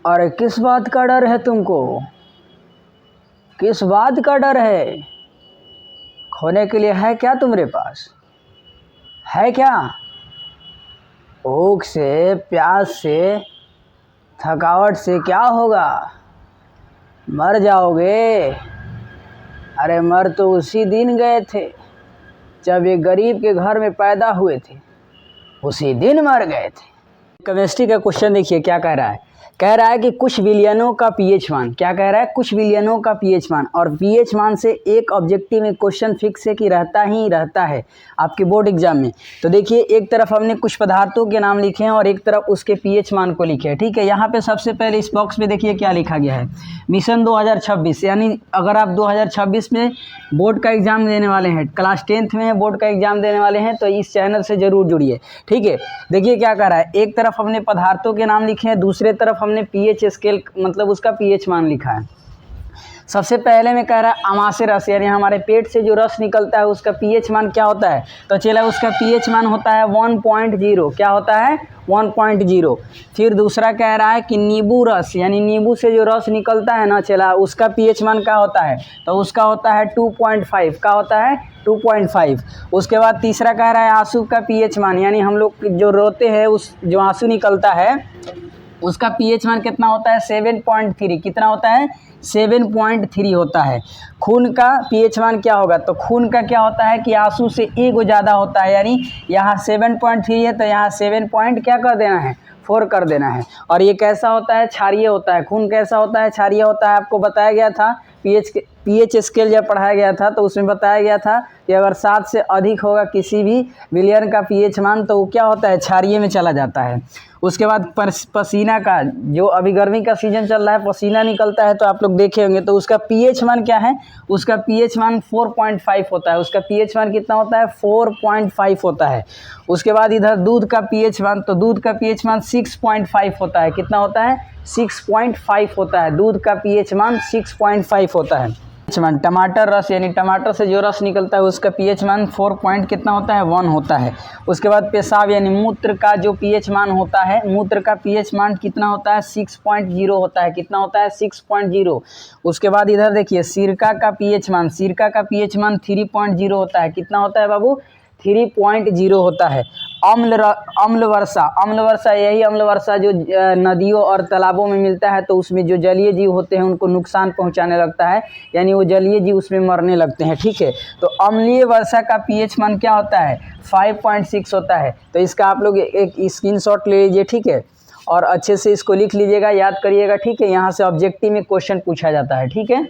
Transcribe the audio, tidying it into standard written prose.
अरे किस बात का डर है तुमको? किस बात का डर है? खोने के लिए है क्या तुम्हारे पास? है क्या? भूख से, प्यास से, थकावट से क्या होगा? मर जाओगे। अरे मर तो उसी दिन गए थे जब ये गरीब के घर में पैदा हुए थे, उसी दिन मर गए थे। केमिस्ट्री का क्वेश्चन देखिए क्या कह रहा है। कह रहा है कि कुछ विलियनों का पीएच मान, क्या कह रहा है? कुछ विलियनों का पीएच मान, और पीएच मान से एक ऑब्जेक्टिव में क्वेश्चन फिक्स है कि रहता ही रहता है आपके बोर्ड एग्जाम में। तो देखिए एक तरफ हमने कुछ पदार्थों के नाम लिखे हैं और एक तरफ उसके पीएच मान को लिखे हैं, ठीक है। यहाँ पे सबसे पहले इस बॉक्स में देखिए क्या लिखा गया है, मिशन 2026। यानी अगर आप 2026 में बोर्ड का एग्ज़ाम देने वाले हैं, क्लास 10th में बोर्ड का एग्ज़ाम देने वाले हैं, तो इस चैनल से ज़रूर जुड़िए, ठीक है। देखिए क्या कर रहा है, एक तरफ हमने पदार्थों के नाम लिखे हैं, दूसरे तरफ हमने पीएच स्केल मतलब उसका पीएच मान लिखा है। सबसे पहले में कह रहा है आमाशय रस, यानी हमारे पेट से जो रस निकलता है उसका पीएच मान क्या होता है? तो चला उसका पीएच मान होता है 1.0। क्या होता है? 1.0। फिर दूसरा कह रहा है कि नींबू रस, यानी नींबू से जो रस निकलता है ना चला, उसका पीएच मान क्या होता है? तो उसका होता है 2.5। क्या होता है? 2.5। उसके बाद तीसरा कह रहा है आंसू का पीएच मान, यानी हम लोग जो रोते हैं उस जो आंसू निकलता है उसका पीएच मान कितना होता है? 7.3। कितना होता है? 7.3 होता है। खून का पीएच मान क्या होगा? तो खून का क्या होता है कि आंसू से एक ज़्यादा होता है, यानी यहाँ 7.3 है तो यहाँ 7 पॉइंट क्या कर देना है? 4 कर देना है। और ये कैसा होता है? क्षारीय होता है। खून कैसा होता है? क्षारीय होता है। आपको बताया गया था पीएच स्केल जब पढ़ाया गया था तो उसमें बताया गया था कि अगर 7 से अधिक होगा किसी भी विलियन का पीएच मान तो वो क्या होता है? क्षारीय में चला जाता है। उसके बाद पसीना का, जो अभी गर्मी का सीजन चल रहा है, पसीना निकलता है तो आप लोग देखे होंगे, तो उसका पीएच मान क्या है? उसका पीएच मान 4.5 होता है। उसका पीएच मान कितना होता है? 4.5 होता है। उसके बाद इधर दूध का पीएच मान, तो दूध का पीएच मान 6.5 होता है। कितना होता है? 6.5 होता है। दूध का पीएच मान 6.5 होता है। टमाटर रस, यानी टमाटर से जो रस निकलता है उसका पीएच मान 4 पॉइंट कितना होता है? 1 होता है। उसके बाद पेशाब यानी मूत्र का जो पीएच मान होता है, मूत्र का पीएच मान कितना होता है? 6.0 होता है। कितना होता है? 6.0। उसके बाद इधर देखिए सिरका का पीएच मान, सिरका का पीएच मान 3.0 होता है। कितना होता है बाबू? 3.0 होता है। अम्ल वर्षा, यही अम्ल वर्षा जो नदियों और तालाबों में मिलता है, तो उसमें जो जलीय जीव होते हैं उनको नुकसान पहुंचाने लगता है, यानी वो जलीय जीव उसमें मरने लगते हैं, ठीक है। तो अम्लीय वर्षा का पीएच मान क्या होता है? 5.6 होता है। तो इसका आप लोग एक स्क्रीनशॉट ले लीजिए, ठीक है, और अच्छे से इसको लिख लीजिएगा, याद करिएगा, ठीक है। यहाँ से ऑब्जेक्टिव में क्वेश्चन पूछा जाता है, ठीक है।